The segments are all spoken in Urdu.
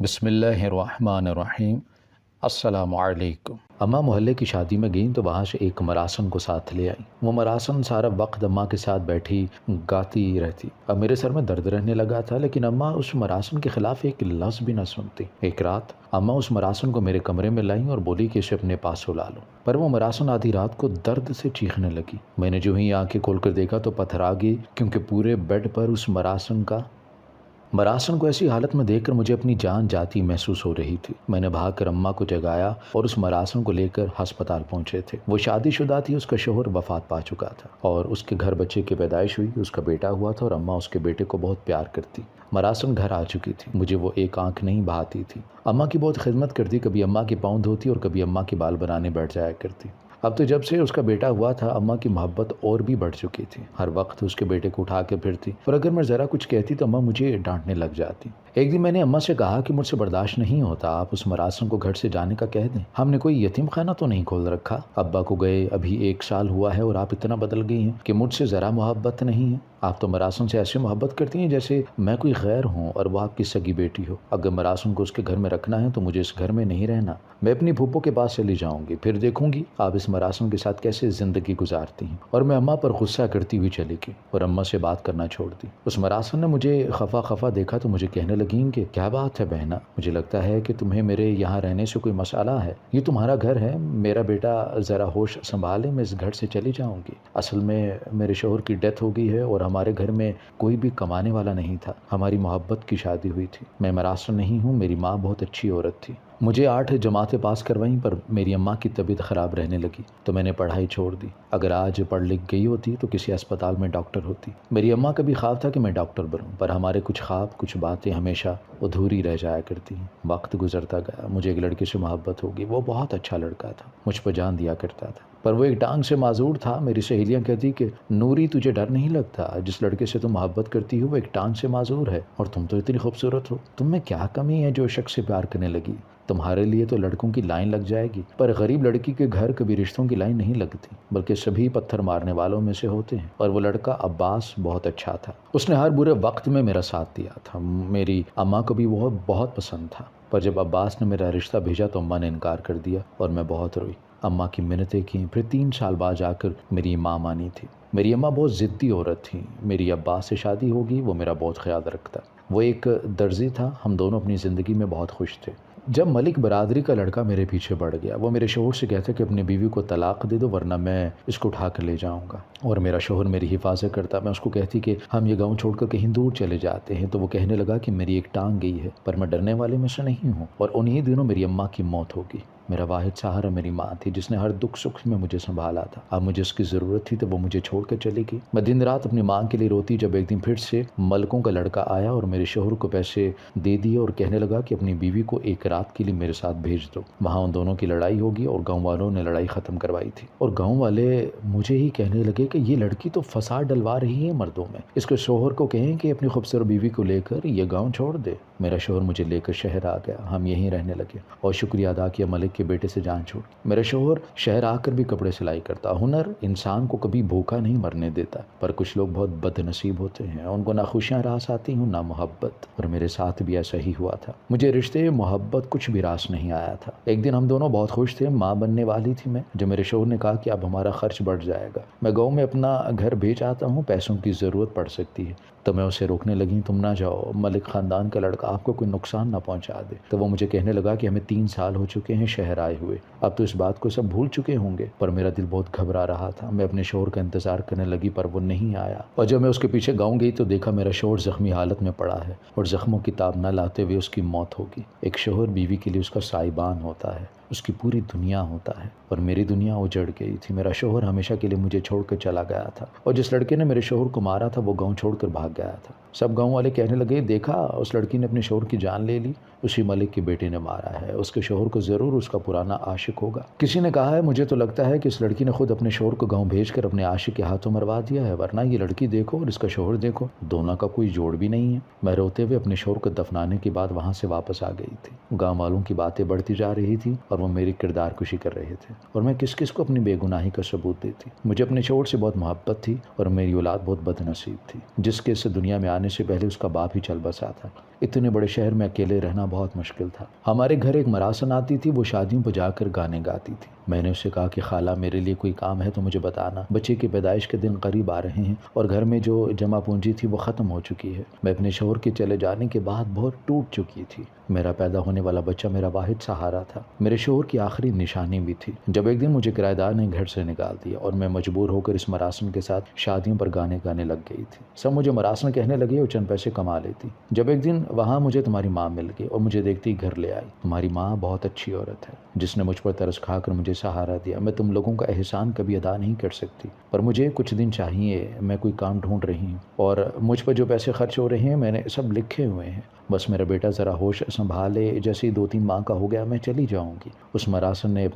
بسم اللہ الرحمن الرحیم۔ السلام علیکم۔ اماں محلے کی شادی میں گئیں تو وہاں سے ایک مراسن کو ساتھ لے آئیں۔ وہ مراسن سارا وقت اماں کے ساتھ بیٹھی گاتی رہتی۔ اب میرے سر میں درد رہنے لگا تھا، لیکن اماں اس مراسن کے خلاف ایک لفظ بھی نہ سنتی۔ ایک رات اماں اس مراسن کو میرے کمرے میں لائیں اور بولی کہ اسے اپنے پاس سلا لو، پر وہ مراسن آدھی رات کو درد سے چیخنے لگی۔ میں نے جو ہی آنکھیں کھول کر دیکھا تو پتھر آ گئی، کیونکہ پورے بیڈ پر اس مراسن کو ایسی حالت میں دیکھ کر مجھے اپنی جان جاتی محسوس ہو رہی تھی۔ میں نے بھاگ کر اماں کو جگایا اور اس مراسن کو لے کر ہسپتال پہنچے تھے۔ وہ شادی شدہ تھی، اس کا شوہر وفات پا چکا تھا اور اس کے گھر بچے کی پیدائش ہوئی، اس کا بیٹا ہوا تھا اور اماں اس کے بیٹے کو بہت پیار کرتی۔ مراسن گھر آ چکی تھی، مجھے وہ ایک آنکھ نہیں بہاتی تھی۔ اماں کی بہت خدمت کرتی، کبھی اماں کی پاؤں دھوتی اور کبھی اماں کے بال بنانے بیٹھ جایا کرتی۔ اب تو جب سے اس کا بیٹا ہوا تھا، اماں کی محبت اور بھی بڑھ چکی تھی۔ ہر وقت اس کے بیٹے کو اٹھا کے پھرتی، اور اگر میں ذرا کچھ کہتی تو اماں مجھے ڈانٹنے لگ جاتی۔ ایک دن میں نے اماں سے کہا کہ مجھ سے برداشت نہیں ہوتا، آپ اس مراسن کو گھر سے جانے کا کہہ دیں۔ ہم نے کوئی یتیم خانہ تو نہیں کھول رکھا؟ ابا کو گئے ابھی 1 سال ہوا ہے اور آپ اتنا بدل گئی ہیں کہ مجھ سے ذرا محبت نہیں ہے۔ آپ تو مراسن سے ایسے محبت کرتی ہیں جیسے میں کوئی غیر ہوں اور وہ آپ کی سگی بیٹی ہو۔ اگر مراسن کو اس کے گھر میں رکھنا ہے تو مجھے اس گھر میں نہیں رہنا، میں اپنی پھوپھو کے پاس چلی جاؤں گی، پھر دیکھوں گی آپ اس مراسن کے ساتھ کیسے زندگی گزارتی ہیں۔ اور میں اماں پر غصہ کرتی ہوئی چلی گئی اور اماں سے بات کرنا چھوڑ دی۔ اس مراسن نے مجھے خفا دیکھا تو مجھے کہنے لگیں کہ کیا بات ہے بہنا، مجھے لگتا ہے کہ تمہیں میرے یہاں رہنے سے کوئی مسئلہ ہے، یہ تمہارا گھر ہے، میرا بیٹا ذرا ہوش سنبھالے، میں اس گھر سے چلی جاؤں گی۔ اصل میں میرے شوہر کی ڈیتھ ہو گئی ہے اور ہمارے گھر میں کوئی بھی کمانے والا نہیں تھا، ہماری محبت کی شادی ہوئی تھی۔ میں مراسن نہیں ہوں، میری ماں بہت اچھی عورت تھی، مجھے 8 جماعتیں پاس کروائیں، پر میری اماں کی طبیعت خراب رہنے لگی تو میں نے پڑھائی چھوڑ دی۔ اگر آج پڑھ لکھ گئی ہوتی تو کسی اسپتال میں ڈاکٹر ہوتی۔ میری اماں کا بھی خواب تھا کہ میں ڈاکٹر بنوں، پر ہمارے کچھ خواب کچھ باتیں ہمیشہ ادھوری رہ جایا کرتی ہیں۔ وقت گزرتا گیا، مجھے ایک لڑکے سے محبت ہو گئی، وہ بہت اچھا لڑکا تھا، مجھ پر جان دیا کرتا تھا، پر وہ ایک ٹانگ سے معذور تھا۔ میری سہیلیاں کہتی کہ نوری تجھے ڈر نہیں لگتا، جس لڑکے سے تم محبت کرتی ہو وہ ایک ٹانگ سے معذور ہے اور تم تو اتنی خوبصورت ہو، تم میں کیا کمی ہے جو شخص سے پیار کرنے لگی؟ تمہارے لیے تو لڑکوں کی لائن لگ جائے گی، پر غریب لڑکی کے گھر کبھی رشتوں کی لائن نہیں لگتی، بلکہ سبھی پتھر مارنے والوں میں سے ہوتے ہیں۔ اور وہ لڑکا عباس بہت اچھا تھا، اس نے ہر برے وقت میں میرا ساتھ دیا تھا، میری اماں کو بھی وہ بہت پسند تھا، پر جب عباس نے میرا رشتہ بھیجا تو اماں نے انکار کر دیا اور میں بہت روئی۔ اماں کی منتیں کی، پھر 3 سال بعد جا کر میری ماں مانی تھی۔ میری اماں بہت ضدی عورت تھی، میری عباس سے شادی ہوگی، وہ میرا بہت خیال رکھتا۔ وہ ایک درزی تھا، ہم دونوں اپنی زندگی میں بہت خوش تھے۔ جب ملک برادری کا لڑکا میرے پیچھے پڑ گیا، وہ میرے شوہر سے کہتا کہ اپنی بیوی کو طلاق دے دو ورنہ میں اس کو اٹھا کر لے جاؤں گا، اور میرا شوہر میری حفاظت کرتا۔ میں اس کو کہتی کہ ہم یہ گاؤں چھوڑ کر کہیں دور چلے جاتے ہیں، تو وہ کہنے لگا کہ میری ایک ٹانگ گئی ہے، پر میں ڈرنے والے میں سے نہیں ہوں۔ اور انہی دنوں میری اماں کی موت ہوگی۔ میرا واحد سہارا میری ماں تھی، جس نے ہر دکھ سکھ میں مجھے سنبھالا تھا۔ اب مجھے اس کی ضرورت تھی تو وہ مجھے چھوڑ کر چلی گئی۔ میں دن رات اپنی ماں کے لیے روتی، جب ایک دن پھر سے ملکوں کا لڑکا آیا اور میرے شوہر کو پیسے دے دیے اور کہنے لگا کہ اپنی بیوی کو ایک رات کے لیے میرے ساتھ بھیج دو، وہاں ان دونوں کی لڑائی ہوگی، اور گاؤں والوں نے لڑائی ختم کروائی تھی۔ اور گاؤں والے مجھے ہی کہنے لگے کہ یہ لڑکی تو فساد ڈلوا رہی ہے مردوں میں، اس کے شوہر کو کہیں کہ اپنی خوبصورت بیوی کو لے کر یہ گاؤں چھوڑ دے۔ میرا شوہر مجھے لے کر شہر آ گیا، ہم یہیں رہنے لگے اور شکریہ ادا کیا ملک کے بیٹے سے جان چھوڑ۔ میرا شوہر شہر آ کر بھی کپڑے سلائی کرتا۔ ہنر انسان کو کبھی بھوکا نہیں مرنے دیتا، پر کچھ لوگ بہت بد نصیب ہوتے ہیں، ان کو نہ خوشیاں راس آتی ہوں نہ محبت، اور میرے ساتھ بھی ایسا ہی ہوا تھا۔ مجھے رشتے محبت کچھ بھی راس نہیں آیا تھا۔ ایک دن ہم دونوں بہت خوش تھے، ماں بننے والی تھی میں، جب میرے شوہر نے کہا کہ اب ہمارا خرچ بڑھ جائے گا، میں گاؤں میں اپنا گھر بیچ آتا ہوں، پیسوں کی ضرورت پڑ سکتی ہے، تو میں اسے روکنے لگی، تم نہ جاؤ، ملک خاندان کا لڑکا آپ کو کوئی نقصان نہ پہنچا دے۔ تو وہ مجھے کہنے لگا کہ ہمیں 3 سال ہو چکے ہیں شہر آئے ہوئے، اب تو اس بات کو سب بھول چکے ہوں گے، پر میرا دل بہت گھبرا رہا تھا۔ میں اپنے شوہر کا انتظار کرنے لگی، پر وہ نہیں آیا، اور جب میں اس کے پیچھے گاؤں گئی تو دیکھا میرا شوہر زخمی حالت میں پڑا ہے اور زخموں کی تاب نہ لاتے ہوئے اس کی موت ہوگی۔ ایک شوہر بیوی کے لیے اس کا سائبان ہوتا ہے، اس کی پوری دنیا ہوتا ہے، اور میری دنیا اجڑ گئی تھی۔ میرا شوہر ہمیشہ کے لیے مجھے چھوڑ کر چلا گیا تھا، اور جس لڑکے نے میرے شوہر کو مارا تھا وہ گاؤں چھوڑ کر بھاگ گیا تھا۔ سب گاؤں والے کہنے لگے، دیکھا اس لڑکی نے اپنے شوہر کی جان لے لی، اسی ملک کے بیٹے نے مارا ہے، اس کے شوہر کو ضرور اس کا پرانا عاشق ہوگا۔ کسی نے کہا ہے مجھے تو لگتا ہے کہ اس لڑکی نے خود اپنے شوہر کو گاؤں بھیج کر اپنے عاشق کے ہاتھوں مروا دیا ہے، ورنہ یہ لڑکی دیکھو اور اس کا شوہر دیکھو، دونوں کا کوئی جوڑ بھی نہیں ہے۔ میں روتے ہوئے اپنے شوہر کو دفنانے کے بعد وہاں سے واپس آ گئی تھی۔ گاؤں والوں کی باتیں بڑھتی جا رہی تھی اور وہ میری کردار کشی کر رہے تھے، اور میں کس کس کو اپنی بے گناہی کا ثبوت دیتی۔ مجھے اپنے شوہر سے بہت محبت تھی اور میری اولاد بہت بد نصیب تھی، جس کے اس دنیا میں آنے آنے سے پہلے اس کا باپ ہی چل بسا تھا۔ اتنے بڑے شہر میں اکیلے رہنا بہت مشکل تھا۔ ہمارے گھر ایک مراسن آتی تھی، وہ شادیوں پہ جا کر گانے گاتی تھی۔ میں نے اس سے کہا کہ خالہ میرے لیے کوئی کام ہے تو مجھے بتانا، بچے کی پیدائش کے دن قریب آ رہے ہیں اور گھر میں جو جمع پونجی تھی وہ ختم ہو چکی ہے۔ میں اپنے شوہر کے چلے جانے کے بعد بہت ٹوٹ چکی تھی۔ میرا پیدا ہونے والا بچہ میرا واحد سہارا تھا، میرے شوہر کی آخری نشانی بھی تھی۔ جب ایک دن مجھے کرایہ دار نے گھر سے نکال دیا اور میں مجبور ہو کر اس مراسن کے ساتھ شادیوں پر گانے گانے لگ گئی تھی۔ سب مجھے مراسن کہنے لگے اور چند پیسے کما لیتی۔ جب ایک دن وہاں مجھے تمہاری ماں مل گئی اور مجھے دیکھتی گھر لے آئی۔ تمہاری ماں بہت اچھی عورت ہے جس نے مجھ پر ترس کھا کر مجھے سہارا دیا۔ میں تم لوگوں کا احسان کبھی ادا نہیں کر سکتی، پر مجھے کچھ دن چاہیے، میں کوئی کام ڈھونڈ رہی ہوں اور مجھ پر جو پیسے خرچ ہو رہے ہیں میں نے سب لکھے ہوئے ہیں۔ بس میرا بیٹا ذرا ہوش سنبھالے، جیسے ہی 2-3 ماہ کا ہو گیا میں چلی جاؤں گی۔ اس مراسن نے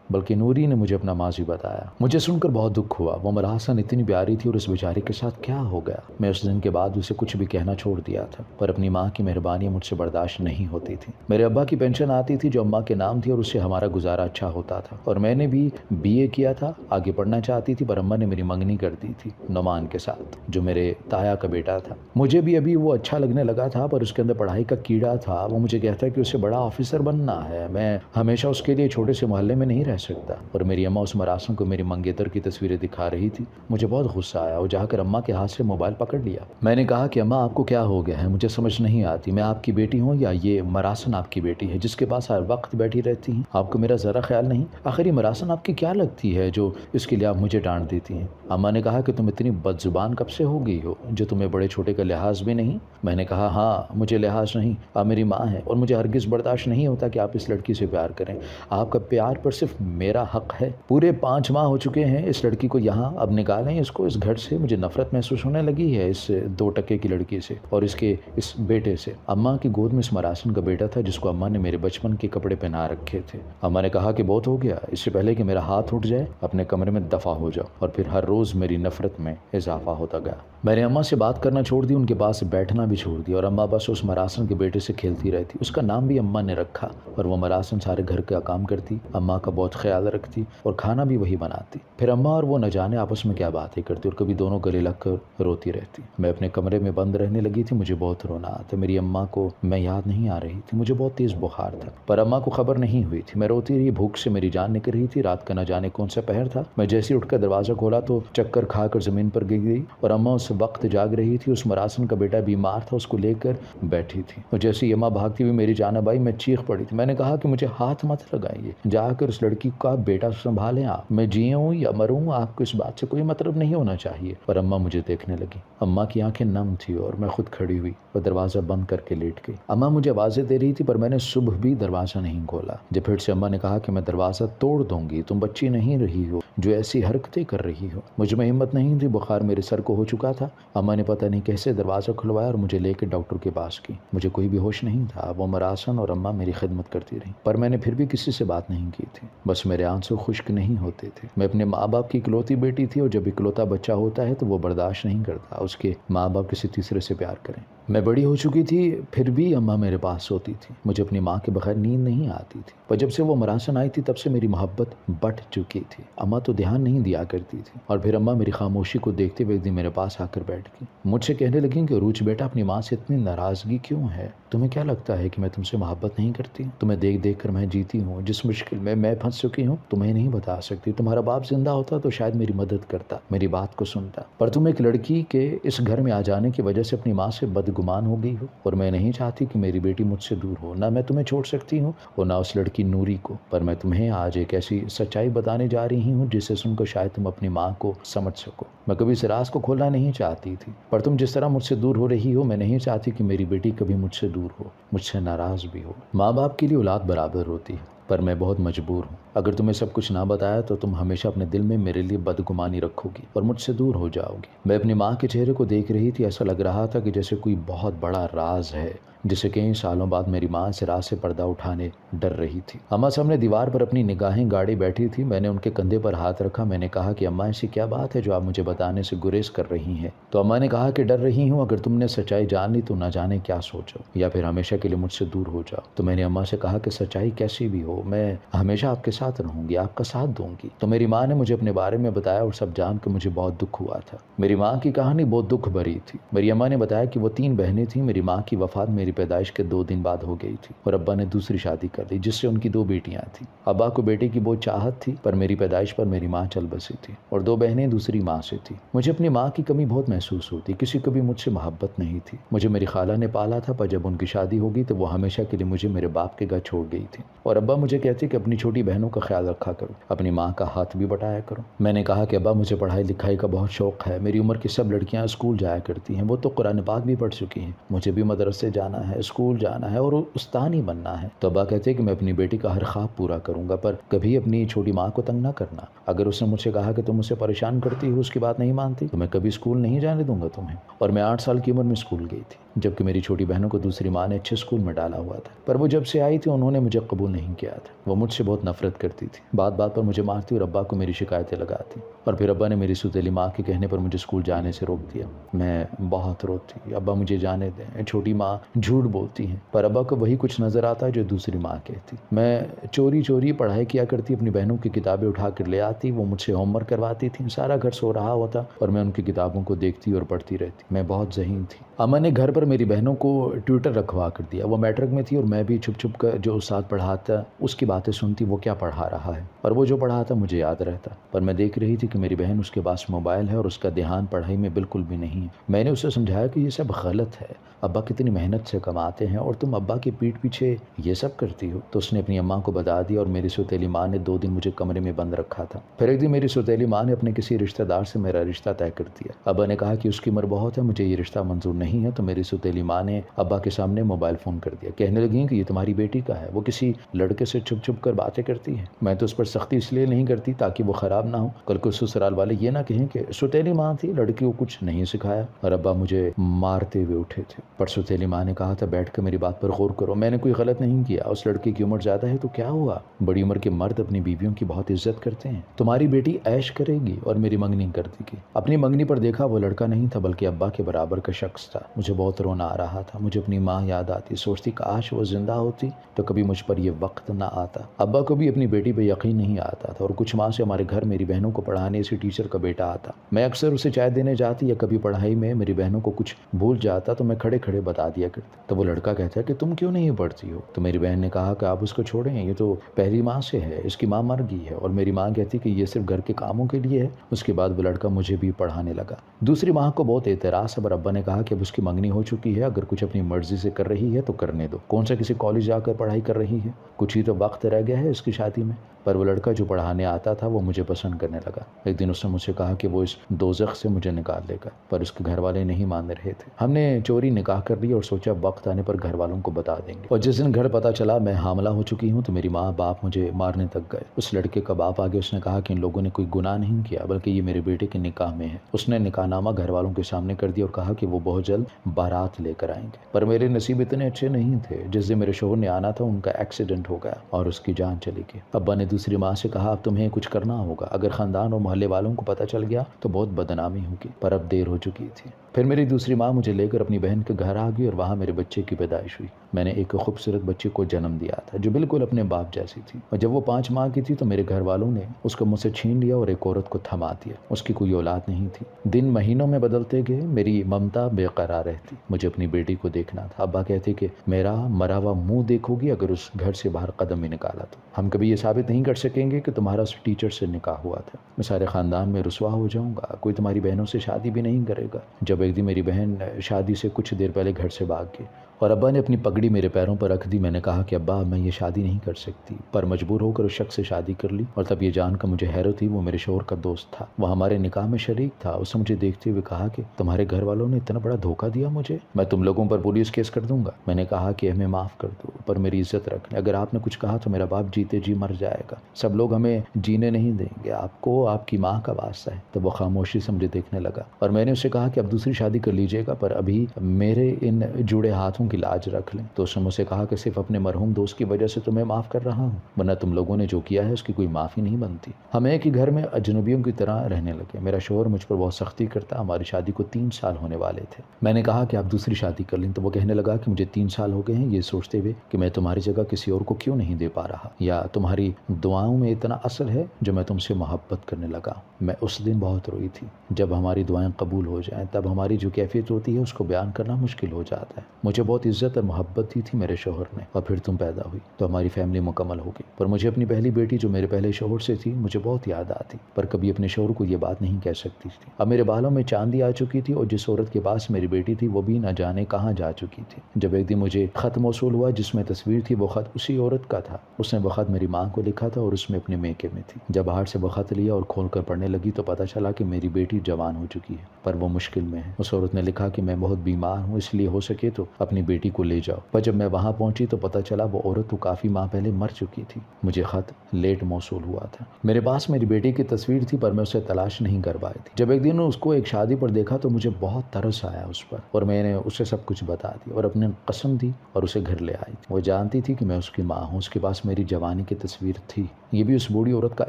بلکہ نوری نے مجھے اپنا ماضی بتایا۔ مجھے سن کر بہت دکھ ہوا۔ وہ مراسن اتنی پیاری تھی اور اس بیچاری کے ساتھ کیا ہو گیا۔ میں اس دن کے بعد اسے کچھ بھی کہنا چھوڑ دیا تھا، پر اپنی ماں کی مہربانی مجھ سے برداشت نہیں ہوتی تھی۔ میرے ابا کی پینشن آتی تھی جو اماں کے نام تھی اور اس سے ہمارا گزارا اچھا ہوتا تھا، اور میں نے بھی BA کیا تھا، آگے پڑھنا چاہتی تھی، پر اماں نے میری منگنی کر دی تھی نعمان کے ساتھ جو میرے تایا کا بیٹا تھا۔ مجھے بھی ابھی وہ اچھا لگنے لگا تھا، پر اس کے اندر پڑھائی کا کیڑا تھا۔ وہ مجھے کہتا کہ اسے بڑا آفیسر بننا ہے، میں ہمیشہ اس کے لیے چھوٹے سے محلے میں نہیں رہ سکتا۔ اور میری اماں اس مراسم کو میری منگیتر کی تصویریں دکھا رہی تھی۔ مجھے بہت غصہ آیا اور جا کر اماں کے ہاتھ سے موبائل پکڑ لیا۔ میں نے کہا کہ اماں آپ کو کیا ہو گیا ہے، مجھے سمجھ نہیں آتی، میں آپ کی بیٹی ہوں یا یہ مراسن آپ کی بیٹی ہے جس کے پاس ہر وقت بیٹھی رہتی ہیں؟ آپ کو میرا ذرا خیال نہیں؟ آخر یہ مراسن آپ کی کیا لگتی ہے جو اس کے لیے آپ مجھے ڈانٹ دیتی ہیں؟ اماں نے کہا کہ تم اتنی بد زبان کب سے ہو گئی ہو جو تمہیں بڑے چھوٹے کا لحاظ بھی نہیں؟ میں نے کہا ہاں مجھے لحاظ نہیں، آپ میری ماں ہیں اور مجھے ہرگز برداشت نہیں ہوتا کہ آپ اس لڑکی سے پیار کریں۔ آپ کا پیار پر صرف میرا حق ہے۔ پورے 5 ماہ ہو چکے ہیں اس لڑکی کو یہاں، اب نکالیں اس کو اس گھر سے۔ مجھے نفرت محسوس ہونے لگی ہے اس 2 ٹکے کی لڑکی سے اور اس کے اس بیٹے سے۔ اماں کی گود میں اس مراسن کا بیٹا تھا جس کو اماں نے میرے بچپن کے کپڑے پہنا رکھے تھے۔ اماں نے کہا کہ بہت ہو گیا، اس سے پہلے کہ میرا ہاتھ اٹھ جائے اپنے کمرے میں دفع ہو جاؤ، اور پھر ہر روز میری نفرت میں اضافہ ہوتا گیا۔ میں نے اماں سے بات کرنا چھوڑ دی، ان کے پاس بیٹھنا بھی چھوڑ دیا، اور اماں بس اس مراسن کے بیٹے سے کھیلتی رہتی۔ اس کا نام بھی اماں نے رکھا اور وہ مراسن سارے گھر کا کام کرتی، اماں کا بہت خیال رکھتی اور کھانا بھی وہی بناتی۔ پھر اماں اور وہ نہ جانے آپس میں کیا باتیں کرتی اور کبھی دونوں گلے لگ کر روتی رہتی۔ میں اپنے کمرے میں بند رہنے لگی تھی، مجھے بہت رونا آتا۔ میری اماں کو میں یاد نہیں آ رہی تھی، مجھے بہت تیز بخار تھا، پر اماں کو خبر نہیں ہوئی تھی۔ میں روتی رہی، بھوک سے میری جان نکل رہی تھی، رات کا نہ جانے کون سا پہر تھا۔ میں جیسے اٹھ کر دروازہ کھولا تو چکر کھا کر زمین پر گر گئی، اور اماں اس وقت جاگ رہی تھی۔ اس مراسن کا بیٹا بیمار تھا، اس کو لے کر بیٹھی تھی، اور جیسے اماں بھاگتی ہوئی میری جانب آئی میں چیخ پڑی تھی۔ میں نے کہا کہ مجھے ہاتھ مت لگائیے، جا کر اس لڑکی کا بیٹا سنبھالیں آپ، میں جیوں یا مروں آپ کو اس بات سے کوئی مطلب نہیں ہونا چاہیے۔ پر اماں مجھے دیکھنے لگی، اماں کی آنکھیں نم تھی اور میں خود کھڑی ہوئی اور دروازہ بند کر کے لیٹ گئی۔ اماں مجھے آوازیں دے رہی تھی پر میں نے صبح بھی دروازہ نہیں کھولا۔ جب پھر سے اماں نے کہا کہ میں دروازہ توڑ دوں گی، تم بچی نہیں رہی ہو جو ایسی حرکتیں کر رہی ہو۔ مجھ میں ہمت نہیں تھی، بخار میرے سر کو ہو چکا تھا۔ اماں نے پتہ نہیں کیسے دروازہ کھلوایا اور مجھے لے کے ڈاکٹر کے پاس کی۔ مجھے کوئی بھی ہوش نہیں تھا، وہ مراسن اور اماں میری خدمت کرتی رہی، پر میں نے پھر بھی کسی سے بات نہیں کی تھی۔ بس میرے آنسو خشک نہیں ہوتے تھے۔ میں اپنے ماں باپ کی اکلوتی بیٹی تھی، اور جب اکلوتا بچہ ہوتا ہے تو وہ برداشت نہیں کرتا اس کے ماں باپ کسی تیسرے سے پیار کریں۔ میں بڑی ہو چکی تھی، پھر بھی اماں میرے پاس سوتی تھی۔ مجھے اپنی ماں کے بغیر نیند نہیں آتی تھی، پر جب سے وہ مراسن آئی تھی تب سے میری محبت بڑھ چکی تھی۔ اماں تو دھیان نہیں دیا کرتی تھی، اور پھر اماں میری خاموشی کو دیکھتے ہوئے ایک دن میرے پاس آ کر بیٹھ گئی۔ مجھ سے کہنے لگیں کہ عروج بیٹا اپنی ماں سے اتنی ناراضگی کیوں ہے؟ تمہیں کیا لگتا ہے کہ میں تم سے محبت نہیں کرتی؟ تمہیں دیکھ دیکھ کر میں جیتی ہوں، جس مشکل میں پھنس چکی ہوں تمہیں نہیں بتا سکتی۔ تمہارا باپ زندہ ہوتا تو شاید میری مدد کرتا، میری بات کو سنتا، پر تم ایک لڑکی کے اس گھر میں آ جانے کی وجہ سے اپنی ماں سے بدگمان ہو گئی ہو، اور میں نہیں چاہتی کہ میری بیٹی مجھ سے دور ہو۔ نہ میں تمہیں چھوڑ سکتی ہوں اور نہ اس لڑکی نوری کو، پر میں تمہیں آج ایک ایسی سچائی بتانے جا رہی ہوں جسے سن کر شاید تم اپنی ماں کو سمجھ سکو۔ میں کبھی اس راز کو کھولنا نہیں چاہتی تھی، پر تم جس طرح مجھ سے دور ہو رہی ہو میں نہیں چاہتی کہ میری بیٹی کبھی مجھ سے دور ہو، مجھ سے ناراض بھی ہو۔ ماں باپ کے لیے اولاد برابر ہوتی ہے، پر میں بہت مجبور ہوں۔ اگر تمہیں سب کچھ نہ بتایا تو تم ہمیشہ اپنے دل میں میرے لیے بدگمانی رکھو گی اور مجھ سے دور ہو جاؤ گی۔ میں اپنی ماں کے چہرے کو دیکھ رہی تھی، ایسا لگ رہا تھا کہ جیسے کوئی بہت بڑا راز ہے جسے کئی سالوں بعد میری ماں اس راز سے پردہ اٹھانے ڈر رہی تھی۔ اماں سامنے دیوار پر اپنی نگاہیں گاڑی بیٹھی تھی۔ میں نے ان کے کندھے پر ہاتھ رکھا۔ میں نے کہا کہ اماں ایسی کیا بات ہے جو آپ مجھے بتانے سے گریز کر رہی ہیں؟ تو اماں نے کہا کہ ڈر رہی ہوں اگر تم نے سچائی جان لی تو نہ جانے کیا سوچو یا پھر ہمیشہ کے لیے مجھ سے دور ہو جاؤ۔ تو میں نے اماں سے کہا کہ سچائی کیسی بھی ہو میں ہمیشہ آپ کے ساتھ رہوں گی، آپ کا ساتھ دوں گی۔ تو میری ماں نے مجھے اپنے بارے میں بتایا اور سب جان کے مجھے بہت دکھ ہوا تھا۔ میری ماں کی کہانی بہت دکھ بھری تھی۔ میری اماں نے بتایا کہ وہ 3 بہنیں تھیں۔ میری ماں کی وفات میری پیدائش کے 2 دن بعد ہو گئی تھی اور ابا نے دوسری شادی کر لی جس سے ان کی 2 بیٹیاں تھیں۔ ابا کو بیٹے کی بہت چاہت تھی پر میری پیدائش پر میری ماں چل بسی تھی اور 2 بہنیں دوسری ماں سے تھی۔ مجھے اپنی ماں کی کمی بہت محسوس ہوتی، کسی کو بھی مجھ سے محبت نہیں تھی۔ مجھے میری خالہ نے پالا تھا پر جب ان کی شادی ہوگی تو وہ ہمیشہ کے لیے مجھے میرے باپ کے گھر چھوڑ گئی تھی اور ابا مجھے کہتے کہ اپنی چھوٹی بہنوں کا خیال رکھا کرو، اپنی ماں کا ہاتھ بھی بٹایا کرو۔ میں نے کہا کہ ابا مجھے پڑھائی لکھائی کا بہت شوق ہے، میری عمر کی سب لڑکیاں اسکول جایا کرتی ہیں، وہ تو قرآن پاک بھی پڑھ چکی ہیں، مجھے بھی مدرسے جانا ہے، اسکول جانا ہے اور استانی بننا ہے۔ تو ابا کہتے کہ میں اپنی بیٹی کا ہر خواب پورا کروں گا پر کبھی اپنی چھوٹی ماں کو تنگ نہ کرنا، اگر اس نے مجھ سے کہا کہ تم اسے پریشان کرتی ہو، اس کی بات نہیں مانتی تو میں کبھی اسکول نہیں جانے دوں گا تمہیں۔ اور میں 8 سال کی عمر میں اسکول گئی تھی جبکہ میری چھوٹی بہنوں کو دوسری ماں نے اچھے اسکول میں ڈالا ہوا تھا، پر وہ جب سے آئی تھی انہوں نے مجھے قبول نہیں کیا تھا۔ وہ مجھ سے بہت نفرت کرتی تھی، بات بات پر مجھے مارتی اور ابا کو میری شکایتیں لگاتی اور پھر ابا نے میری سوتیلی ماں کے کہنے پر مجھے اسکول جانے سے روک دیا۔ میں بہت روتی، ابا مجھے جانے دیں، چھوٹی ماں جھوٹ بولتی ہیں، پر ابا کو وہی کچھ نظر آتا ہے جو دوسری ماں کہتی۔ میں چوری چوری پڑھائی کیا کرتی، اپنی بہنوں کی کتابیں اٹھا کر لے آتی، وہ مجھ سے ہوم ورک کرواتی تھیں، سارا گھر سو رہا ہوتا اور میں ان کی کتابوں کو دیکھتی اور پڑھتی رہتی۔ میں بہت ذہین تھی۔ اماں نے گھر پر میری بہنوں کو ٹیوٹر رکھوا کر دیا، وہ میٹرک میں تھی اور میں بھی چھپ چھپ کر جو استاد پڑھاتا اس کی باتیں سنتی، وہ کیا پڑھا رہا ہے اور وہ جو پڑھاتا مجھے یاد رہتا، پر میں دیکھ رہی تھی کہ میری بہن اس کے پاس موبائل ہے اور اس کا دھیان پڑھائی میں بالکل بھی نہیں ہے۔ میں نے اسے سمجھایا کہ یہ سب غلط ہے، ابا کتنی محنت سے کماتے ہیں اور تم ابا کی پیٹھ پیچھے یہ سب کرتی ہو۔ تو اس نے اپنی اماں کو بتا دیا اور میری سوتیلی ماں نے 2 دن مجھے کمرے میں بند رکھا تھا۔ پھر ایک دن میری سوتیلی ماں نے اپنے کسی رشتہ دار سے میرا رشتہ طے کر دیا۔ ابا نے کہا کہ اس کی عمر بہت ہے، مجھے یہ رشتہ منظور نہیں ہے، تو میری سوتیلی ماں نے ابا کے سامنے موبائل فون کر دیا، کہنے لگی کہ یہ تمہاری بیٹی کا ہے، وہ کسی لڑکے سے چھپ چھپ کر باتیں کرتی ہے۔ میں تو اس پر سختی اس لیے نہیں کرتی تاکہ وہ خراب نہ ہو، کل کو سسرال والے یہ نہ کہیں کہ سوتیلی ماں تھی، لڑکی کو کچھ نہیں سکھایا، اور ابا مجھے مارتے ہوئے اٹھے تھے۔ پر سوتیلی ماں نے کہا تھا بیٹھ کر میری بات پر غور کرو، میں نے کوئی غلط نہیں کیا، اس لڑکی کی عمر زیادہ ہے تو کیا ہوا، بڑی عمر کے مرد اپنی بیویوں کی بہت عزت کرتے ہیں، تمہاری بیٹی عیش کرے گی اور میری منگنی کر دے گی۔ اپنی منگنی پر دیکھا وہ لڑکا نہیں تھا بلکہ ابا کے برابر کا شخص تھا۔ مجھے بہت رونا آ رہا تھا، مجھے اپنی ماں یاد آتی، سوچتی کاش وہ زندہ ہوتی تو کبھی مجھ پر یہ وقت نہ آتا۔ ابا کو بھی اپنی بیٹی پہ یقین نہیں آتا تھا اور کچھ ماہ سے ہمارے گھر میری بہنوں کو پڑھانے اسی ٹیچر کا بیٹا آتا، میں اکثر اسے چائے دینے جاتی یا کبھی پڑھائی میں میری بہنوں کو کچھ بھول جاتا تو میں کھڑے کھڑے بتا دیا کرتا، تو وہ لڑکا کہتا ہے کہ تم کیوں نہیں پڑھتی ہو؟ تو میری بہن نے کہا کہ آپ اس کو چھوڑیں، یہ تو پہلی ماں سے ہے، اس کی ماں مر گئی ہے، اور میری ماں کہتی کہ یہ صرف گھر کے کاموں کے لیے ہے۔ اس کے بعد وہ لڑکا مجھے بھی پڑھانے لگا۔ دوسری ماں کو بہت اعتراض ہے پر ابا نے کہا کہ اب اس کی منگنی ہو چکی ہے، اگر کچھ اپنی مرضی سے کر رہی ہے تو کرنے دو، کون سا کسی کالج جا کر پڑھائی کر رہی ہے، کچھ ہی تو وقت رہ گیا ہے اس کی شادی میں۔ پر وہ لڑکا جو پڑھانے آتا تھا وہ مجھے پسند کرنے لگا۔ ایک دن اس نے مجھ سے کہا کہ وہ اس دوزخ سے مجھے نکال لے گا، پر اس کے گھر والے نہیں مان رہے تھے۔ ہم نے چوری نکاح کر لی اور سوچا وقت آنے پر گھر والوں کو بتا دیں گے، اور جس دن گھر پتہ چلا میں حاملہ ہو چکی ہوں تو میری ماں باپ مجھے مارنے تک گئے۔ اس لڑکے کا باپ آگے اس نے کہا کہ ان لوگوں نے کوئی گناہ نہیں کیا بلکہ یہ میرے بیٹے کے نکاح میں ہے۔ اس نے نکاح نامہ گھر والوں کے سامنے کر دیا اور کہا کہ وہ بہت جلد بارات لے کر آئیں گے، پر میرے نصیب اتنے اچھے نہیں تھے، جس دن میرے شوہر نے آنا تھا ان کا ایکسیڈنٹ ہو گیا اور اس کی جان چلی گئی۔ ابا نے دوسری ماں سے کہا اب تمہیں کچھ کرنا ہوگا، اگر خاندان اور محلے والوں کو پتہ چل گیا تو بہت بدنامی ہوگی، پر اب دیر ہو چکی تھی۔ پھر میری دوسری ماں مجھے لے کر اپنی بہن کے گھر آ گئی اور وہاں میرے بچے کی پیدائش ہوئی۔ میں نے ایک خوبصورت بچے کو جنم دیا تھا جو بالکل اپنے باپ جیسی تھی، اور جب وہ 5 ماہ کی تھی تو میرے گھر والوں نے اس کو مجھ سے چھین لیا اور ایک عورت کو تھما دیا۔ اس کی کوئی اولاد نہیں تھی۔ دن مہینوں میں بدلتے گئے، میری ممتا بے قرار رہتی، مجھے اپنی بیٹی کو دیکھنا تھا۔ ابا کہتے کہ میرا مرا ہوا منہ دیکھو گی اگر اس گھر سے باہر قدم بھی نکالا تو ہم کبھی یہ ثابت نہیں کر سکیں گے کہ تمہارا اس ٹیچر سے نکاح ہوا تھا، میں سارے خاندان میں رسوا ہو جاؤں گا، کوئی تمہاری بہنوں سے شادی بھی نہیں کرے گا۔ جب ایک دن میری بہن شادی سے کچھ دیر پہلے گھر سے بھاگ گئی اور ابا نے اپنی پگڑی میرے پیروں پر رکھ دی، میں نے کہا کہ ابا میں یہ شادی نہیں کر سکتی، پر مجبور ہو کر اس شخص سے شادی کر لی، اور تب یہ جان کر مجھے حیرت ہوئی وہ میرے شوہر کا دوست تھا، وہ ہمارے نکاح میں شریک تھا۔ اس نے مجھے دیکھتے ہوئے کہا کہ تمہارے گھر والوں نے اتنا بڑا دھوکہ دیا مجھے، میں تم لوگوں پر پولیس کیس کر دوں گا۔ میں نے کہا کہ ہمیں معاف کر دو، پر میری عزت رکھنا، اگر آپ نے کچھ کہا تو میرا باپ جیتے جی مر جائے گا، سب لوگ ہمیں جینے نہیں دیں گے، آپ کو آپ کی ماں کا واسطہ ہے۔ تب وہ خاموشی سے مجھے دیکھنے لگا اور میں نے اسے کہا کہ اب دوسری شادی کر لیجیے گا، پر ابھی میرے ان جڑے ہاتھوں آنکھوں کی لاج رکھ لیں۔ تو اس نے مجھ سے کہا کہ صرف اپنے مرحوم دوست کی وجہ سے تمہیں معاف کر رہا ہوں، ورنہ تم لوگوں نے جو کیا ہے اس کی کوئی معافی نہیں بنتی۔ ہم ایک ہی گھر میں اجنبیوں کی طرح رہنے لگے۔ میرا شوہر مجھ پر بہت سختی کرتا، ہماری شادی کو 3 سال ہونے والے تھے۔ میں نے کہا کہ آپ دوسری شادی کر لیں، تو وہ کہنے لگا کہ مجھے 3 سال ہو گئے ہیں یہ سوچتے ہوئے کہ میں تمہاری جگہ کسی اور کو کیوں نہیں دے پا رہا، یا تمہاری دعاؤں میں اتنا اثر ہے جو میں تم سے محبت کرنے لگا۔ میں اس دن بہت روئی تھی۔ جب ہماری دعائیں قبول ہو جائیں تب ہماری جو کیفیت ہوتی ہے اس کو بیان کرنا مشکل ہو جاتا ہے۔ مجھے بہت عزت اور محبت دی تھی میرے شوہر نے، اور پھر تم پیدا ہوئی تو ہماری فیملی مکمل ہو گئی۔ پر مجھے اپنی پہلی بیٹی جو میرے پہلے شوہر سے تھی مجھے بہت یاد آتی، پر کبھی اپنے شوہر کو یہ بات نہیں کہہ سکتی تھی۔ اب میرے بالوں میں چاندی آ چکی تھی، اور جس عورت کے پاس میری بیٹی تھی وہ بھی نہ جانے کہاں جا چکی تھی۔ جب ایک دن مجھے خط موصول ہوا جس میں تصویر تھی، وہ خط اسی عورت کا تھا۔ اس نے وہ خط میری ماں کو لکھا تھا اور اس میں اپنے میکے میں تھی۔ جب باہر سے وہ خط لیا اور کھول کر پڑھنے لگی تو پتہ چلا کہ میری بیٹی جوان ہو چکی ہے، پر وہ مشکل میں ہے۔ اس عورت نے لکھا کہ میں بہت بیمار ہوں، اس لیے ہو سکے تو اپنی بیٹی کو لے جاؤ۔ پر جب میں وہاں پہنچی تو پتہ چلا وہ عورت تو کافی ماہ پہلے مر چکی تھی۔ مجھے خط لیٹ موصول ہوا تھا۔ میرے پاس میری بیٹی کی تصویر تھی پر میں اسے تلاش نہیں کر پائی تھی۔ جب ایک دن اس کو ایک شادی پر دیکھا تو مجھے بہت ترس آیا اس پر، اور میں نے اسے سب کچھ بتا دیا اور اپنے قسم دی اور اسے گھر لے آئی تھی۔ وہ جانتی تھی کہ میں اس کی ماں ہوں، اس کے پاس میری جوانی کی تصویر تھی۔ یہ بھی اس بوڑھی عورت کا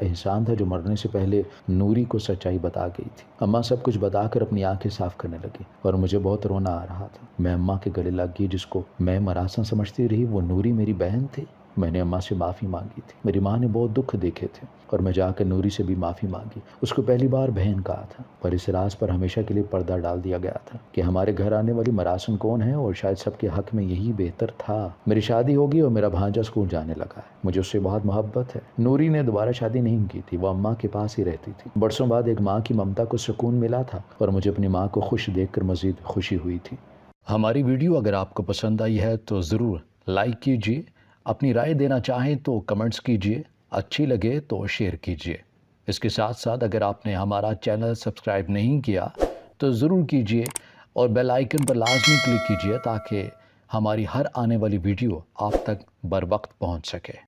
احسان تھا جو مرنے سے پہلے نوری کو سچائی بتا گئی تھی۔ اماں سب کچھ بتا کر اپنی آنکھیں صاف کرنے لگی اور مجھے بہت رونا آ رہا تھا۔ میں اماں کے گلے لگ گئی، جس کو میں مراسم سمجھتی رہی وہ نوری میری بہن تھی۔ میں نے اماں سے معافی مانگی تھی۔ میری ماں نے بہت دکھ دیکھے تھے اور میں جا کر نوری سے بھی معافی مانگی۔ اس کو پہلی بار بہن کہا تھا، پر اس راز پر ہمیشہ کے لیے پردہ ڈال دیا گیا تھا کہ ہمارے گھر آنے والی مراسم کون ہے، اور شاید سب کے حق میں یہی بہتر تھا۔ میری شادی ہوگی اور میرا بھانجا اسکول جانے لگا ہے۔ مجھے اس سے بہت محبت ہے۔ نوری نے دوبارہ شادی نہیں کی تھی، وہ اماں کے پاس ہی رہتی تھی۔ برسوں بعد ایک ماں کی ممتا کو سکون ملا تھا اور مجھے اپنی ماں کو خوش دیکھ کر مزید خوشی ہوئی تھی۔ ہماری ویڈیو اگر آپ کو پسند آئی ہے تو ضرور لائک کیجیے، اپنی رائے دینا چاہیں تو کمنٹس کیجیے، اچھی لگے تو شیئر کیجیے۔ اس کے ساتھ ساتھ اگر آپ نے ہمارا چینل سبسکرائب نہیں کیا تو ضرور کیجیے، اور بیل آئیکن پر لازمی کلک کیجیے تاکہ ہماری ہر آنے والی ویڈیو آپ تک بر وقت پہنچ سکے۔